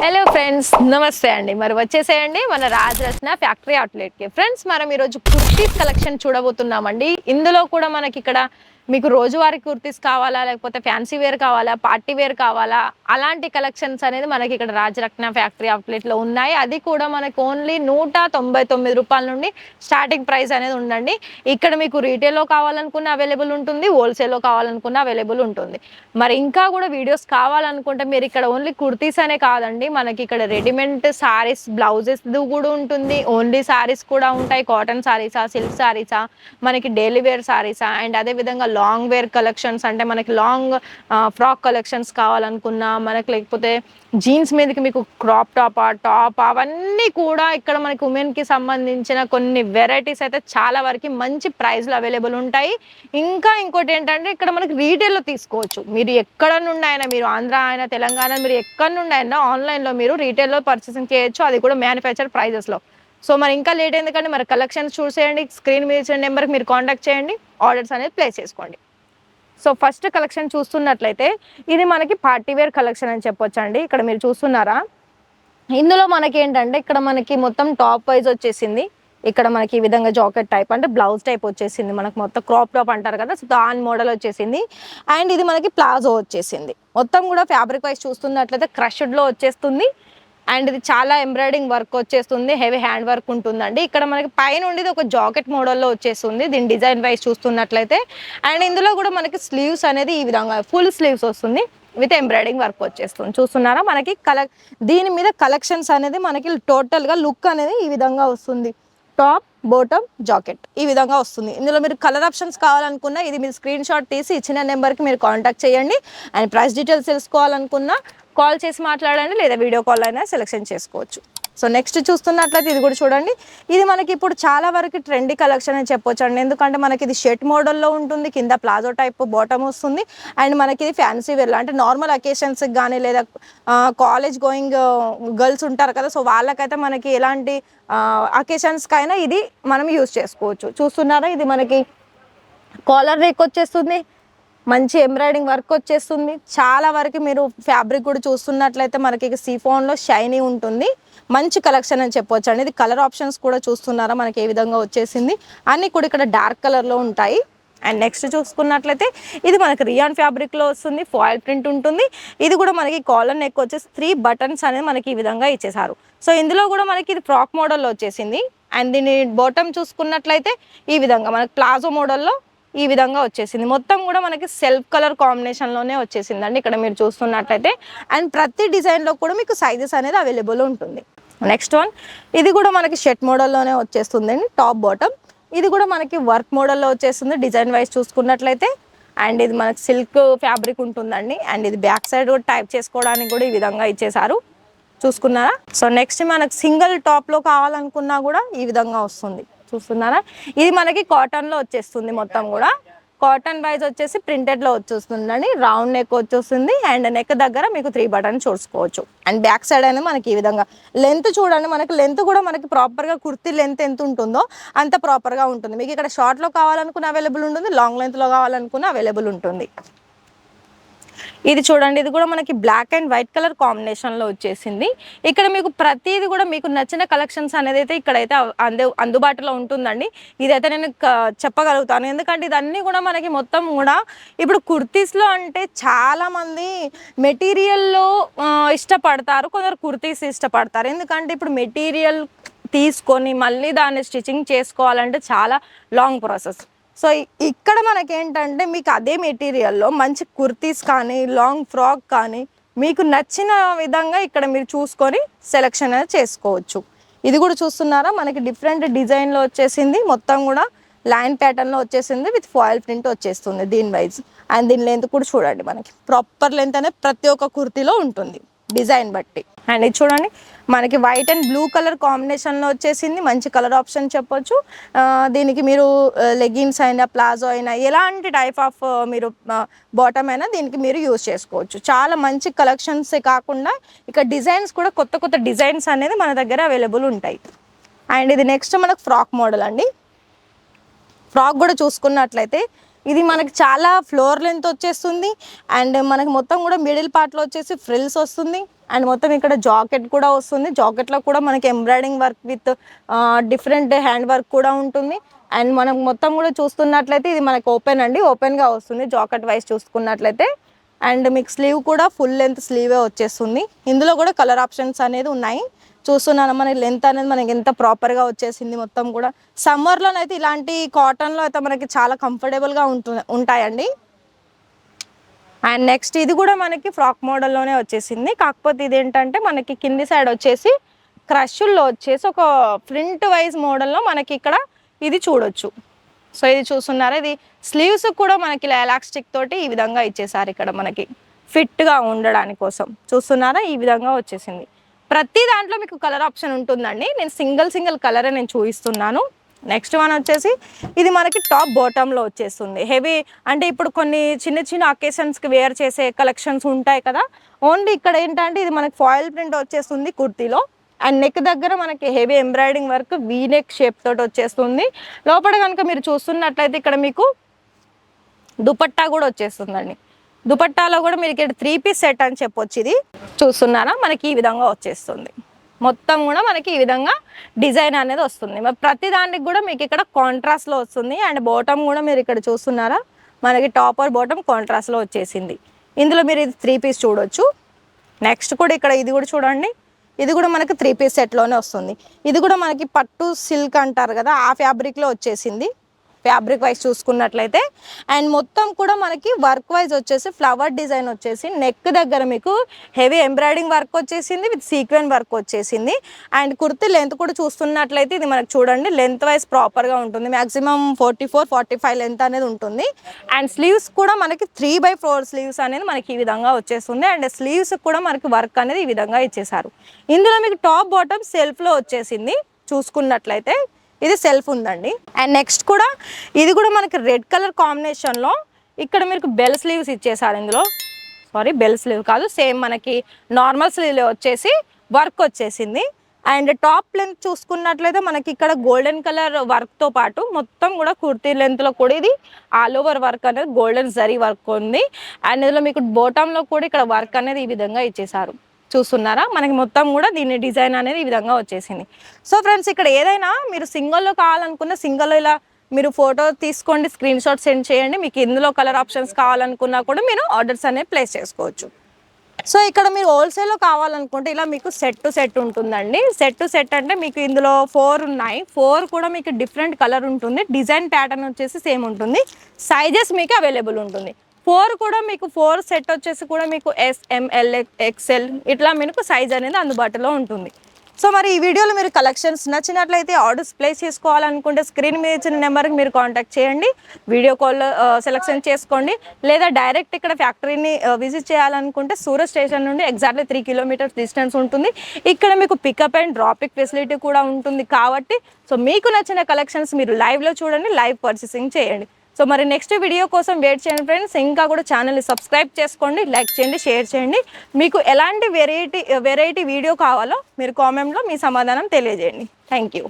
Hello friends, నమస్తే అండి. మరి వచ్చేసేయండి మన రాజరత్న ఫ్యాక్టరీ అవుట్లెట్కి. ఫ్రెండ్స్, మనం ఈరోజు కుర్తీస్ కలెక్షన్ చూడబోతున్నామండి. ఇందులో కూడా మనకి ఇక్కడ మీకు రోజువారీ కుర్తీస్ కావాలా, లేకపోతే ఫ్యాన్సీ వేర్ కావాలా, పార్టీ వేర్ కావాలా, అలాంటి కలెక్షన్స్ అనేది మనకి ఇక్కడ రాజరత్న ఫ్యాక్టరీ అవుట్లెట్లో ఉన్నాయి. అది కూడా మనకు ఓన్లీ 199 రూపాయల నుండి స్టార్టింగ్ ప్రైస్ అనేది ఉందండి. ఇక్కడ మీకు రీటైల్లో కావాలనుకున్న అవైలబుల్ ఉంటుంది, హోల్సేల్లో కావాలనుకున్న అవైలబుల్ ఉంటుంది. మరి ఇంకా కూడా వీడియోస్ కావాలనుకుంటే మీరు ఇక్కడ ఓన్లీ కుర్తీస్ అనే కాదండి, మనకి ఇక్కడ రెడీమేడ్ సారీస్ బ్లౌజెస్ కూడా ఉంటుంది, ఓన్లీ సారీస్ కూడా ఉంటాయి. కాటన్ సారీసా, సిల్క్ సారీసా, మనకి డైలీ వేర్ సారీసా, అండ్ అదేవిధంగా లాంగ్ వేర్ కలెక్షన్స్ అంటే మనకి లాంగ్ ఫ్రాక్ కలెక్షన్స్ కావాలనుకున్నా, మనకి లేకపోతే జీన్స్ మీదకి మీకు క్రాప్ టాప్ అవన్నీ కూడా ఇక్కడ మనకి ఉమెన్కి సంబంధించిన కొన్ని వెరైటీస్ అయితే చాలా వరకు మంచి ప్రైస్లో అవైలబుల్ ఉంటాయి. ఇంకా ఇంకోటి ఏంటంటే ఇక్కడ మనకి రీటైల్లో తీసుకోవచ్చు. మీరు ఎక్కడ నుండి అయినా, మీరు ఆంధ్ర అయినా తెలంగాణ, మీరు ఎక్కడి నుండి అయినా ఆన్లైన్లో మీరు రీటైల్లో పర్చేసింగ్ చేయొచ్చు, అది కూడా మ్యానుఫ్యాక్చర్ ప్రైజెస్లో. సో మరి ఇంకా లేట్ ఎందుకంటే మరి కలెక్షన్స్ చూసేయండి. స్క్రీన్ మీద ఇచ్చిన నెంబర్కి మీరు కాంటాక్ట్ చేయండి, ఆర్డర్స్ అనేది ప్లేస్ చేసుకోండి. సో ఫస్ట్ కలెక్షన్ చూస్తున్నట్లయితే ఇది మనకి పార్టీ వేర్ కలెక్షన్ అని చెప్పొచ్చు అండి. ఇక్కడ మీరు చూస్తున్నారా, ఇందులో మనకి ఏంటంటే ఇక్కడ మనకి మొత్తం టాప్ వైజ్ వచ్చేసింది. ఇక్కడ మనకి ఈ విధంగా జాకెట్ టైప్ అంటే బ్లౌజ్ టైప్ వచ్చేసింది, మనకు మొత్తం క్రాప్ టాప్ అంటారు కదా, సో దాని మోడల్ వచ్చేసింది. అండ్ ఇది మనకి ప్లాజో వచ్చేసింది. మొత్తం కూడా ఫ్యాబ్రిక్ వైజ్ చూస్తున్నట్లయితే క్రష్డ్లో వచ్చేస్తుంది. అండ్ ఇది చాలా ఎంబ్రాయిడింగ్ వర్క్ వచ్చేస్తుంది, హెవీ హ్యాండ్ వర్క్ ఉంటుందండి. ఇక్కడ మనకి పైన ఉండేది ఒక జాకెట్ మోడల్లో వచ్చేస్తుంది దీని డిజైన్ వైజ్ చూస్తున్నట్లయితే. అండ్ ఇందులో కూడా మనకి స్లీవ్స్ అనేది ఈ విధంగా ఫుల్ స్లీవ్స్ వస్తుంది విత్ ఎంబ్రాయిడింగ్ వర్క్ వచ్చేస్తుంది. చూస్తున్నారా, మనకి దీని మీద కలెక్షన్స్ అనేది మనకి టోటల్గా లుక్ అనేది ఈ విధంగా వస్తుంది. టాప్, బాటమ్, జాకెట్ ఈ విధంగా వస్తుంది. ఇందులో మీరు కలర్ ఆప్షన్స్ కావాలనుకున్నా ఇది మీరు స్క్రీన్ షాట్ తీసి ఇచ్చిన నెంబర్కి మీరు కాంటాక్ట్ చేయండి. అండ్ ప్రైస్ డీటెయిల్స్ తెలుసుకోవాలనుకున్నా కాల్ చేసి మాట్లాడండి, లేదా వీడియో కాల్ అయినా సెలెక్షన్ చేసుకోవచ్చు. సో నెక్స్ట్ చూస్తున్నట్లయితే ఇది కూడా చూడండి. ఇది మనకి ఇప్పుడు చాలా వరకు ట్రెండీ కలెక్షన్ అని చెప్పొచ్చు అండి. ఎందుకంటే మనకి ఇది షర్ట్ మోడల్లో ఉంటుంది, కింద ప్లాజో టైప్ బాటమ్ వస్తుంది. అండ్ మనకి ఇది ఫ్యాన్సీ వేర్ అంటే నార్మల్ అకేషన్స్కి కానీ, లేదా కాలేజ్ గోయింగ్ గర్ల్స్ ఉంటారు కదా, సో వాళ్ళకైతే మనకి ఎలాంటి అకేషన్స్కి అయినా ఇది మనం యూజ్ చేసుకోవచ్చు. చూస్తున్నారా, ఇది మనకి కాలర్ నెక్ వచ్చేస్తుంది, మంచి ఎంబ్రాయిడింగ్ వర్క్ వచ్చేస్తుంది. చాలా వరకు మీరు ఫ్యాబ్రిక్ కూడా చూస్తున్నట్లయితే మనకి సిఫాన్లో షైనీ ఉంటుంది. మంచి కలెక్షన్ అని చెప్పొచ్చు అండి. ఇది కలర్ ఆప్షన్స్ కూడా చూస్తున్నారా మనకి ఏ విధంగా వచ్చేసింది, అన్నీ కూడా ఇక్కడ డార్క్ కలర్లో ఉంటాయి. అండ్ నెక్స్ట్ చూసుకున్నట్లయితే ఇది మనకి రియాన్ ఫ్యాబ్రిక్లో వస్తుంది, ఫాయిల్ ప్రింట్ ఉంటుంది. ఇది కూడా మనకి కాలర్ నెక్ వచ్చేసి 3 బటన్స్ అనేది మనకి ఈ విధంగా ఇచ్చేసారు. సో ఇందులో కూడా మనకి ఇది ఫ్రాక్ మోడల్లో వచ్చేసింది. అండ్ దీని బాటమ్ చూసుకున్నట్లయితే ఈ విధంగా మనకి ప్లాజో మోడల్లో ఈ విధంగా వచ్చేసింది. మొత్తం కూడా మనకి సెల్ఫ్ కలర్ కాంబినేషన్లోనే వచ్చేసిందండి ఇక్కడ మీరు చూస్తున్నట్లయితే. అండ్ ప్రతి డిజైన్లో కూడా మీకు సైజెస్ అనేది అవైలబుల్ ఉంటుంది. నెక్స్ట్ వన్, ఇది కూడా మనకి షర్ట్ మోడల్లోనే వచ్చేస్తుందండి, టాప్ బాటమ్. ఇది కూడా మనకి వర్క్ మోడల్లో వచ్చేస్తుంది డిజైన్ వైజ్ చూసుకున్నట్లయితే. అండ్ ఇది మనకి సిల్క్ ఫ్యాబ్రిక్ ఉంటుందండి. అండ్ ఇది బ్యాక్ సైడ్ కూడా టైప్ చేసుకోవడానికి కూడా ఈ విధంగా ఇచ్చేసారు, చూసుకున్నారా. సో నెక్స్ట్ మనకి సింగిల్ టాప్లో కావాలనుకున్నా కూడా ఈ విధంగా వస్తుంది, చూస్తున్నారా. ఇది మనకి కాటన్లో వచ్చేస్తుంది, మొత్తం కూడా కాటన్ వైజ్ వచ్చేసి ప్రింటెడ్లో వచ్చేస్తుందండి. రౌండ్ నెక్ వచ్చేస్తుంది. అండ్ నెక్ దగ్గర మీకు 3 బటన్ చూసుకోవచ్చు. అండ్ బ్యాక్ సైడ్ అనేది మనకి ఈ విధంగా లెంత్ చూడండి, మనకి లెంత్ కూడా మనకి ప్రాపర్గా కుర్తీ లెంత్ ఎంత ఉంటుందో అంత ప్రాపర్గా ఉంటుంది. మీకు ఇక్కడ షార్ట్లో కావాలనుకున్న అవైలబుల్ ఉంటుంది, లాంగ్ లెంత్లో కావాలనుకున్న అవైలబుల్ ఉంటుంది. ఇది చూడండి, ఇది కూడా మనకి బ్లాక్ అండ్ వైట్ కలర్ కాంబినేషన్లో వచ్చేసింది. ఇక్కడ మీకు ప్రతిది కూడా మీకు నచ్చిన కలెక్షన్స్ అనేది అయితే ఇక్కడైతే అందుబాటులో ఉంటుందండి. ఇదైతే నేను చెప్పగలుగుతాను, ఎందుకంటే ఇదన్నీ కూడా మనకి మొత్తం కూడా ఇప్పుడు కుర్తీస్లో అంటే చాలామంది మెటీరియల్లో ఇష్టపడతారు, కొందరు కుర్తీస్ ఇష్టపడతారు. ఎందుకంటే ఇప్పుడు మెటీరియల్ తీసుకొని మళ్ళీ దాన్ని స్టిచ్చింగ్ చేసుకోవాలంటే చాలా లాంగ్ ప్రాసెస్. సో ఇక్కడ మనకేంటంటే మీకు అదే మెటీరియల్లో మంచి కుర్తీస్ కానీ, లాంగ్ ఫ్రాక్ కానీ మీకు నచ్చిన విధంగా ఇక్కడ మీరు చూసుకొని సెలెక్షన్ అనేది చేసుకోవచ్చు. ఇది కూడా చూస్తున్నారా, మనకి డిఫరెంట్ డిజైన్లో వచ్చేసింది, మొత్తం కూడా లైన్ ప్యాటర్న్లో వచ్చేసింది విత్ ఫాయిల్ ప్రింట్ వచ్చేస్తుంది దీని వైజ్. అండ్ దీని లెంత్ కూడా చూడండి, మనకి ప్రాపర్ లెంత్ అనేది ప్రతి ఒక్క కుర్తీలో ఉంటుంది డిజైన్ బట్టి. అండ్ ఇది చూడండి, మనకి వైట్ అండ్ బ్లూ కలర్ కాంబినేషన్లో వచ్చేసింది, మంచి కలర్ ఆప్షన్ చెప్పొచ్చు. దీనికి మీరు లెగిన్స్ అయినా, ప్లాజో అయినా, ఎలాంటి టైప్ ఆఫ్ మీరు బాటమ్ అయినా దీనికి మీరు యూజ్ చేసుకోవచ్చు. చాలా మంచి కలెక్షన్సే కాకుండా ఇక్కడ డిజైన్స్ కూడా కొత్త కొత్త డిజైన్స్ అనేది మన దగ్గర అవైలబుల్ ఉంటాయి. అండ్ ఇది నెక్స్ట్ మనకు ఫ్రాక్ మోడల్ అండి. ఫ్రాక్ కూడా చూసుకున్నట్లయితే ఇది మనకి చాలా ఫ్లోర్ లెంత్ వచ్చేస్తుంది అండ్ మనకి మొత్తం కూడా మిడిల్ పార్ట్లో వచ్చేసి ఫ్రిల్స్ వస్తుంది అండ్ మొత్తం ఇక్కడ జాకెట్ కూడా వస్తుంది. జాకెట్లో కూడా మనకి embroidering work with different hand work కూడా ఉంటుంది. అండ్ మనం మొత్తం కూడా చూస్తున్నట్లయితే ఇది మనకి ఓపెన్ అండి, ఓపెన్గా వస్తుంది జాకెట్ వైజ్ చూసుకున్నట్లయితే. అండ్ మీకు స్లీవ్ కూడా ఫుల్ లెంత్ స్లీవే వచ్చేస్తుంది. ఇందులో కూడా కలర్ ఆప్షన్స్ అనేది ఉన్నాయి. చూస్తున్నాను మనకి లెంత్ అనేది మనకి ఎంత ప్రాపర్గా వచ్చేసింది. మొత్తం కూడా సమ్మర్లోనైతే ఇలాంటి కాటన్లో అయితే మనకి చాలా కంఫర్టబుల్గా ఉంటాయండి. అండ్ నెక్స్ట్ ఇది కూడా మనకి ఫ్రాక్ మోడల్లోనే వచ్చేసింది. కాకపోతే ఇదేంటంటే మనకి కింది సైడ్ వచ్చేసి క్రష్ల్లో వచ్చేసి ఒక ఫ్రంట్ వైజ్ మోడల్లో మనకి ఇక్కడ ఇది చూడొచ్చు. సో ఇది చూస్తున్నారా, ఇది స్లీవ్స్ కూడా మనకి ఇలా ఎలాస్టిక్ తోటి ఈ విధంగా ఇచ్చేసారు. ఇక్కడ మనకి ఫిట్గా ఉండడానికి కోసం చూస్తున్నారా, ఈ విధంగా వచ్చేసింది. ప్రతి దాంట్లో మీకు కలర్ ఆప్షన్ ఉంటుందండి. నేను సింగిల్ కలరే నేను చూపిస్తున్నాను. నెక్స్ట్ వన్ వచ్చేసి ఇది మనకి టాప్ బాటంలో వచ్చేస్తుంది. హెవీ అంటే ఇప్పుడు కొన్ని చిన్న అకేషన్స్కి వేర్ చేసే కలెక్షన్స్ ఉంటాయి కదా, ఓన్లీ ఇక్కడ ఏంటంటే ఇది మనకి ఫాయిల్ ప్రింట్ వచ్చేస్తుంది కుర్తీలో. అండ్ నెక్ దగ్గర మనకి heavy embroidering work V-neck shape తోటి వచ్చేస్తుంది. లోపల కనుక మీరు చూస్తున్నట్లయితే ఇక్కడ మీకు దుపట్టా కూడా వచ్చేస్తుందండి. దుపట్టాలో కూడా మీరు ఇక్కడ 3 పీస్ సెట్ అని చెప్పొచ్చు. ఇది చూస్తున్నారా, మనకి ఈ విధంగా వచ్చేస్తుంది. మొత్తం కూడా మనకి ఈ విధంగా డిజైన్ అనేది వస్తుంది. మరి ప్రతి దానికి కూడా మీకు ఇక్కడ కాంట్రాస్ట్లో వస్తుంది. అండ్ బాటమ్ కూడా మీరు ఇక్కడ చూస్తున్నారా, మనకి టాప్ ఆర్ బాటమ్ కాంట్రాస్ట్లో వచ్చేసింది. ఇందులో మీరు ఇది 3 పీస్ చూడొచ్చు. నెక్స్ట్ కూడా ఇక్కడ ఇది కూడా చూడండి, ఇది కూడా మనకి 3 పీస్ సెట్లోనే వస్తుంది. ఇది కూడా మనకి పట్టు సిల్క్ అంటారు కదా, ఆ ఫ్యాబ్రిక్లో వచ్చేసింది ఫ్యాబ్రిక్ వైజ్ చూసుకున్నట్లయితే. అండ్ మొత్తం కూడా మనకి వర్క్ వైజ్ వచ్చేసి ఫ్లవర్ డిజైన్ వచ్చేసి నెక్ దగ్గర మీకు హెవీ ఎంబ్రాయిడింగ్ వర్క్ వచ్చేసింది విత్ సీక్వెన్ వర్క్ వచ్చేసింది. అండ్ కుర్తీ లెంత్ కూడా చూస్తున్నట్లయితే ఇది మనకు చూడండి లెంత్ వైజ్ ప్రాపర్గా ఉంటుంది. మ్యాక్సిమం 44-45 లెంత్ అనేది ఉంటుంది. అండ్ స్లీవ్స్ కూడా మనకి 3/4 స్లీవ్స్ అనేది మనకి ఈ విధంగా వచ్చేస్తుంది. అండ్ స్లీవ్స్ కూడా మనకి వర్క్ అనేది ఈ విధంగా ఇచ్చేసారు. ఇందులో మీకు టాప్ బాటమ్ సెల్ఫ్లో వచ్చేసింది. చూసుకున్నట్లయితే ఇది సెల్ఫ్ ఉందండి. అండ్ నెక్స్ట్ కూడా ఇది కూడా మనకి రెడ్ కలర్ కాంబినేషన్లో ఇక్కడ మీకు బెల్ స్లీవ్స్ ఇచ్చేసారు. ఇందులో బెల్ స్లీవ్ కాదు, సేమ్ మనకి నార్మల్ స్లీవ్లో వచ్చేసి వర్క్ వచ్చేసింది. అండ్ టాప్ లెంత్ చూసుకున్నట్లయితే మనకి ఇక్కడ గోల్డెన్ కలర్ వర్క్తో పాటు మొత్తం కూడా కుర్తీ లెంత్లో కూడా ఇది ఆల్ ఓవర్ వర్క్ అనేది గోల్డెన్ జరీ వర్క్ ఉంది. అండ్ ఇందులో మీకు బాటంలో కూడా ఇక్కడ వర్క్ అనేది ఈ విధంగా ఇచ్చేసారు. చూస్తున్నారా, మనకి మొత్తం కూడా దీని డిజైన్ అనేది ఈ విధంగా వచ్చేసింది. సో ఫ్రెండ్స్, ఇక్కడ ఏదైనా మీరు సింగిల్లో కావాలనుకున్న సింగిల్లో ఇలా మీరు ఫోటో తీసుకోండి, స్క్రీన్ షాట్ సెండ్ చేయండి. మీకు ఇందులో కలర్ ఆప్షన్స్ కావాలనుకున్నా కూడా మీరు ఆర్డర్స్ అనేవి ప్లేస్ చేసుకోవచ్చు. సో ఇక్కడ మీరు హోల్సేల్లో కావాలనుకుంటే ఇలా మీకు సెట్ టు సెట్ ఉంటుందండి. సెట్ టు సెట్ అంటే మీకు ఇందులో 4 ఉన్నాయి. 4 కూడా మీకు డిఫరెంట్ కలర్ ఉంటుంది. డిజైన్ ప్యాటర్న్ వచ్చేసి సేమ్ ఉంటుంది. సైజెస్ మీకు అవైలబుల్ ఉంటుంది. 4 కూడా మీకు 4 సెట్ వచ్చేసి కూడా మీకు S, M, L, XL ఇట్లా మీకు సైజ్ అనేది అందుబాటులో ఉంటుంది. సో మరి ఈ వీడియోలో మీరు కలెక్షన్స్ నచ్చినట్లయితే ఆర్డర్స్ ప్లేస్ చేసుకోవాలనుకుంటే స్క్రీన్ మీద ఇచ్చిన నెంబర్కి మీరు కాంటాక్ట్ చేయండి. వీడియో కాల్లో సెలెక్షన్ చేసుకోండి. లేదా డైరెక్ట్ ఇక్కడ ఫ్యాక్టరీని విజిట్ చేయాలనుకుంటే సూరత్ స్టేషన్ నుండి ఎగ్జాక్ట్లీ 3 కిలోమీటర్స్ డిస్టెన్స్ ఉంటుంది. ఇక్కడ మీకు పికప్ అండ్ డ్రాపింగ్ ఫెసిలిటీ కూడా ఉంటుంది. కాబట్టి సో మీకు నచ్చిన కలెక్షన్స్ మీరు లైవ్లో చూడండి, లైవ్ పర్చేసింగ్ చేయండి. సో మరి నెక్స్ట్ వీడియో కోసం వెయిట్ చేయండి ఫ్రెండ్స్. ఇంకా కూడా ఛానల్ని సబ్స్క్రైబ్ చేసుకోండి, లైక్ చేయండి, షేర్ చేయండి. మీకు ఎలాంటి వెరైటీ వీడియో కావాలో మీరు కామెంట్లో మీ సమాధానం తెలియజేయండి. Thank you.